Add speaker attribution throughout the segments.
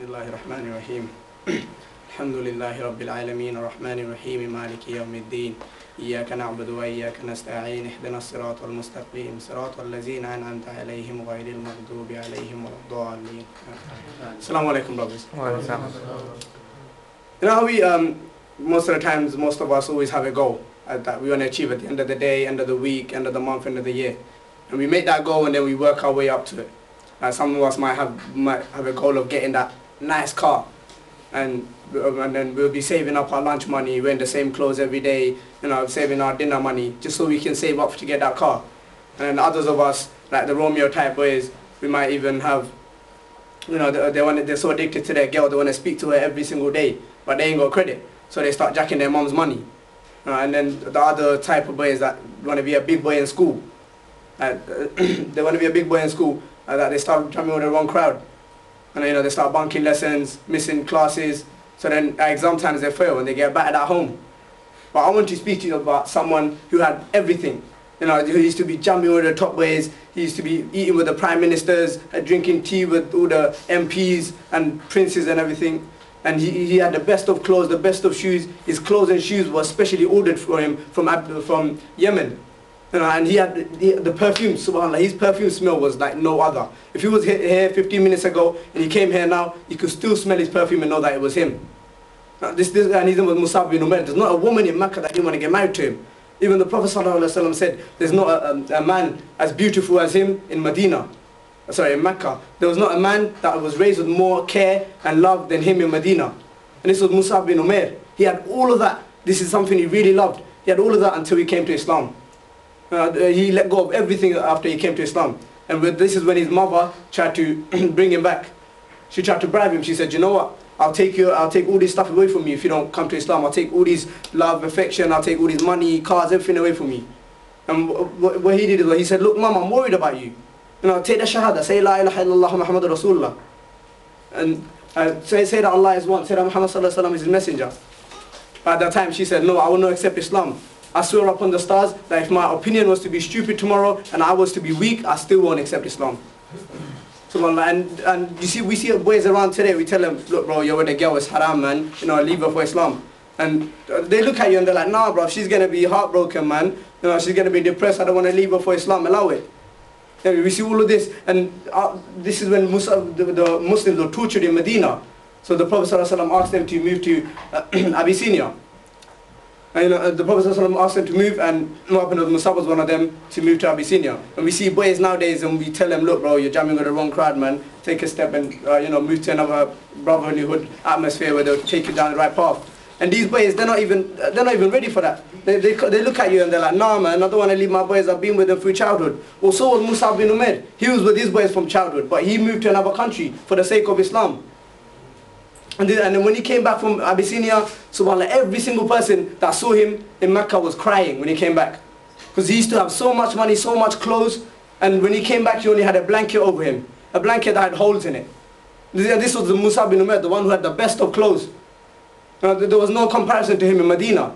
Speaker 1: Bismillahir Rahmanir Rahim. Alhamdulillahi Rabbil Alameen Ar-Rahmanir Rahim Maliki Yawmiddin. Iyyaka na'budu wa iyyaka nasta'in. Ihdinas siratal mustaqim. Siratal ladzina an'amta 'alayhim ghayril maghdubi 'alayhim waladdallin. Assalamu alaikum, brothers. You know how we most of the times, most of us always have a goal that we want to achieve at the end of the day, end of the week, end of the month, end of the year. And we make that goal and then we work our way up to it. Some of us might have a goal of getting that nice car, and then we'll be saving up our lunch money, wearing the same clothes every day, you know, saving our dinner money just so we can save up to get that car. And then others of us, like the Romeo type boys, we might even have, you know, they're so addicted to their girl, they want to speak to her every single day, but they ain't got credit, so they start jacking their mom's money. And then the other type of boys that want to be a big boy in school, they want to be a big boy in school, that they start jumping with the wrong crowd. And you know, they start bunking lessons, missing classes, so then at exam times they fail and they get battered at home. But I want to speak to you about someone who had everything. You know, who used to be jumping with the top boys, he used to be eating with the prime ministers, drinking tea with all the MPs and princes and everything. And he had the best of clothes, the best of shoes. His clothes and shoes were specially ordered for him from Yemen. You know, and he had the perfume, subhanAllah, his perfume smell was like no other. If he was here 15 minutes ago and he came here now, you could still smell his perfume and know that it was him. This and his name was Musab bin Umair. There's not a woman in Mecca that didn't want to get married to him. Even the Prophet ﷺ said, there's not a man as beautiful as him in Medina. Sorry, in Mecca. There was not a man that was raised with more care and love than him in Medina. And this was Musab bin Umair. He had all of that. This is something he really loved. He had all of that until he came to Islam. He let go of everything after he came to Islam. And this is when his mother tried to bring him back. She tried to bribe him. She said, you know what, I'll take all this stuff away from you if you don't come to Islam. I'll take all these love, affection, I'll take all this money, cars, everything away from me. And what he did is, he said, look mom, I'm worried about you. You know, take the shahada, say la ilaha illallah Muhammadur Rasulullah. And say that Allah is one, say that Muhammad sallallahu alaihi wasallam is his messenger. At that time she said, no, I will not accept Islam. I swear upon the stars that if my opinion was to be stupid tomorrow and I was to be weak, I still won't accept Islam. And you see, we see boys around today, we tell them, look bro, you're with a girl, it's haram man, you know, leave her for Islam. And they look at you and they're like, nah bro, she's going to be heartbroken man, you know, she's going to be depressed, I don't want to leave her for Islam, allow it. We see all of this, and this is when the Muslims were tortured in Medina. So the Prophet ﷺ asked them to move to Abyssinia. And, you know, the Prophet ﷺ asked them to move, and Muhammad ibn Musab was one of them, to move to Abyssinia. And we see boys nowadays and we tell them, look bro, you're jamming with the wrong crowd man, take a step and you know, move to another brotherhood atmosphere where they'll take you down the right path. And these boys, they're not even ready for that. They look at you and they're like, nah man, I don't want to leave my boys, I've been with them through childhood. Well, so was Musab bin Umair. He was with his boys from childhood, but he moved to another country for the sake of Islam. And then when he came back from Abyssinia, subhanAllah, every single person that saw him in Mecca was crying when he came back. Because he used to have so much money, so much clothes, and when he came back he only had a blanket over him. A blanket that had holes in it. This was the Musab bin Umair, the one who had the best of clothes. There was no comparison to him in Medina.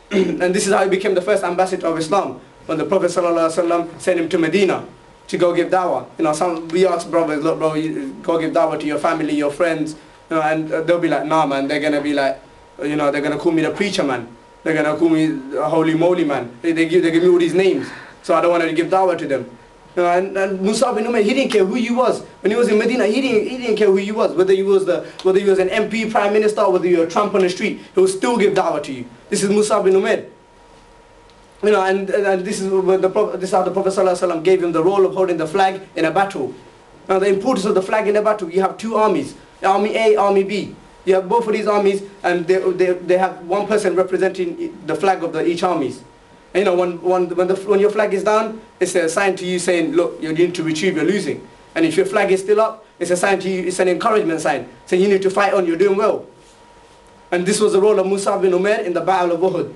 Speaker 1: And this is how he became the first ambassador of Islam, when the Prophet ﷺ sent him to Medina to go give dawah. You know, we ask brothers, look bro, you go give dawah to your family, your friends, you know, and they'll be like, nah man, they're going to be like, you know, they're going to call me the preacher man, they're going to call me the holy moly man, they give me all these names, so I don't want to give dawah to them. You know, and Musab bin Umair, he didn't care who you was. When he was in Medina, he didn't care who you was, whether he was an MP, prime minister, whether you were a Trump on the street, he would still give dawah to you. This is Musab bin Umair. You know, and this is how the Prophet ﷺ gave him the role of holding the flag in a battle. Now the importance of the flag in a battle, you have two armies, Army A, Army B. You have both of these armies and they have one person representing the flag of each armies. And, you know, when your flag is down, it's a sign to you saying, look, you need to retrieve, you're losing. And if your flag is still up, it's a sign to you, it's an encouragement sign, saying you need to fight on, you're doing well. And this was the role of Musab bin Umair in the Battle of Uhud.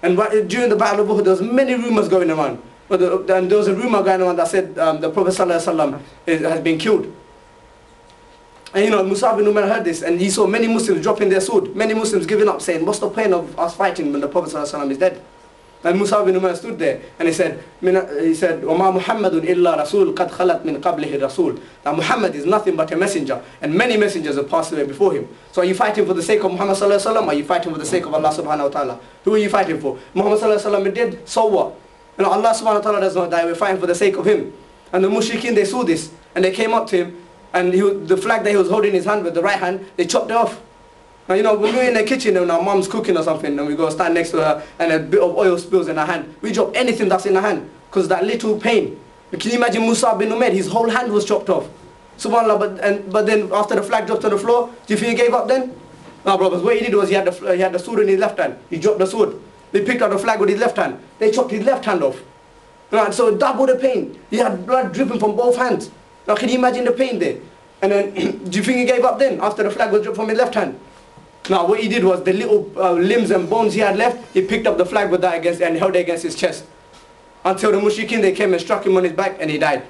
Speaker 1: And during the Battle of Uhud, there was many rumors going around. And there was a rumor going around that said the Prophet ﷺ has been killed. And you know, Musab bin Umair heard this, and he saw many Muslims dropping their sword, many Muslims giving up, saying, what's the point of us fighting when the Prophet ﷺ is dead? And Musa bin Umar stood there and he said, وَمَا مُحَمَّدٌ إِلَّا رَسُولٌ قَدْ خَلَتْ مِنْ قَبْلِهِ الرَّسُولُ. That Muhammad is nothing but a messenger, and many messengers have passed away before him. So are you fighting for the sake of Muhammad sallallahu alaihi wasallam, or are you fighting for the sake of Allah subhanahu wa ta'ala? Who are you fighting for? Muhammad sallallahu alaihi wasallam did, so what? Allah subhanahu wa ta'ala does not die, we're fighting for the sake of him. And the mushrikeen, they saw this, and they came up to him, and the flag that he was holding in his hand with the right hand, they chopped it off. Now, you know, when we're in the kitchen and our mom's cooking or something, and we go stand next to her and a bit of oil spills in her hand, we drop anything that's in her hand because that little pain. Can you imagine Musa bin Umair? His whole hand was chopped off. SubhanAllah, but then after the flag dropped on the floor, do you think he gave up then? No, brothers, what he did was he had the sword in his left hand. He dropped the sword. They picked up the flag with his left hand. They chopped his left hand off. Right, so double the pain. He had blood dripping from both hands. Now can you imagine the pain there? And then, do you think he gave up then after the flag was dropped from his left hand? Now what he did was the little limbs and bones he had left, he picked up the flag with that against and held it against his chest. Until the mushrikeen, they came and struck him on his back and he died.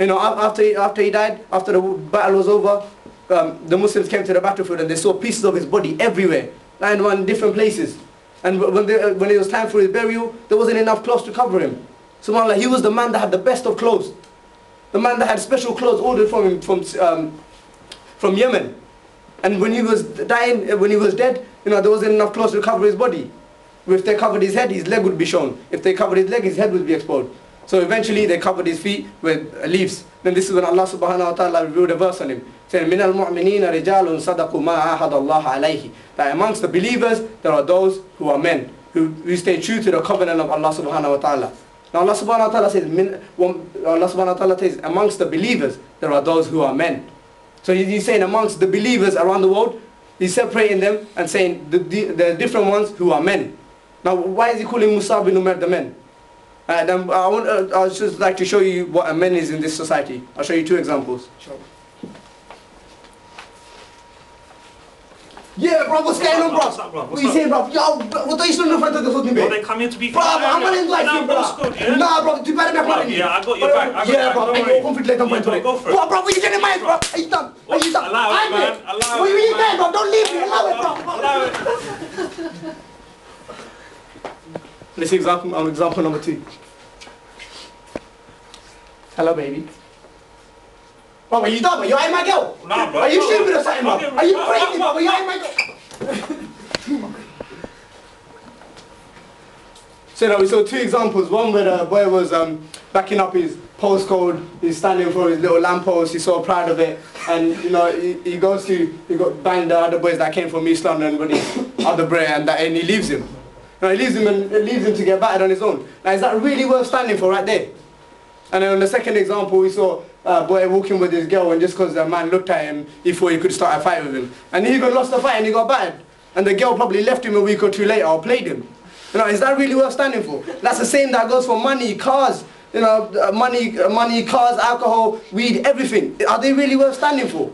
Speaker 1: You know, after he died, after the battle was over, the Muslims came to the battlefield and they saw pieces of his body everywhere, lying in different places. And when it was time for his burial, there wasn't enough clothes to cover him. SubhanAllah, he was the man that had the best of clothes. The man that had special clothes ordered from him from Yemen. And when he was dying, when he was dead, you know, there wasn't enough clothes to cover his body. If they covered his head, his leg would be shown. If they covered his leg, his head would be exposed. So eventually they covered his feet with leaves. Then this is when Allah subhanahu wa ta'ala revealed a verse on him, saying, مِنَ الْمُؤْمِنِينَ رِجَالٌ صَدَقُوا مَا عَاهَدَ اللَّهَ عَلَيْهِ. That amongst the believers, there are those who are men, who stay true to the covenant of Allah subhanahu wa ta'ala. Now Allah subhanahu wa ta'ala says, Allah subhanahu wa ta'ala says, amongst the believers, there are those who are men. So he's saying amongst the believers around the world, he's separating them and saying the different ones who are men. Now why is he calling Musa bin Umair the men? I would just like to show you what a man is in this society. I'll show you two examples. Sure. Yeah, bro, what's going on, bro? What are you saying, bro? Yo, what are you still in front of the fucking bed?
Speaker 2: Bro, they come here to be
Speaker 1: bro, I'm gonna invite you, bro. Nah, bro, do better than that.
Speaker 2: Yeah, I got your back.
Speaker 1: Yeah, bro, I got conflict on point.
Speaker 2: Go for it.
Speaker 1: Bro, what are you getting in mind, bro? Are you done? Are you done?
Speaker 2: Allow it, man. Allow it.
Speaker 1: What are you doing, bro? Don't leave me. Allow it, bro.
Speaker 2: Allow it.
Speaker 1: Let's see example number 2. Hello, baby. Bro, are you done, bro? You ain't my girl.
Speaker 2: Nah, bro.
Speaker 1: Are you stupid or something, bro? Are you crazy, bro? You ain't my girl. So now we saw 2 examples. One where the boy was backing up his postcode. He's standing for his little lamppost. He's so proud of it. And you know, he got banged the other boys that came from East London with his other bro, and he leaves him. Now he leaves him to get battered on his own. Now is that really worth standing for right there? And then on the second example, we saw a boy walking with his girl, and just because the man looked at him, he thought he could start a fight with him. And he got lost the fight and he got battered. And the girl probably left him a week or 2 later or played him. You know, is that really worth standing for? That's the same that goes for money, cars, you know, money, cars, alcohol, weed, everything. Are they really worth standing for?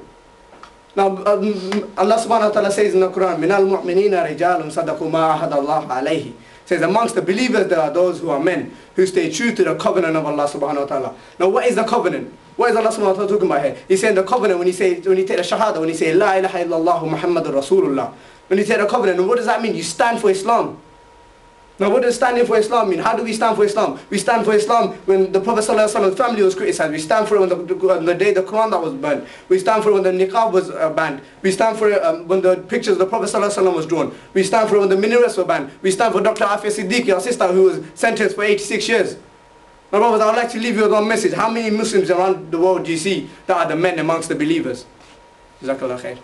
Speaker 1: Now, Allah subhanahu wa ta'ala says in the Quran, مِنَ الْمُؤْمِنِينَ رِجَالٌ صَدَقُوا مَا عَهَدَ اللَّهَ عَلَيْهِ. Says amongst the believers there are those who are men who stay true to the covenant of Allah subhanahu wa ta'ala. Now what is the covenant? What is Allah subhanahu wa ta'ala talking about here? He's saying the covenant when you take the shahada, when you say La ilaha illallah Muhammadur Rasulullah. When you take the covenant, what does that mean? You stand for Islam. Now what does standing for Islam mean? How do we stand for Islam? We stand for Islam when the Prophet ﷺ's family was criticized. We stand for it when the day the Quran that was banned. We stand for it when the niqab was banned. We stand for it when the pictures of the Prophet ﷺ was drawn. We stand for it when the minarets were banned. We stand for Dr. Afia Siddiqui, our sister, who was sentenced for 86 years. My brothers, I would like to leave you with one message. How many Muslims around the world do you see that are the men amongst the believers? Jazakallah khair.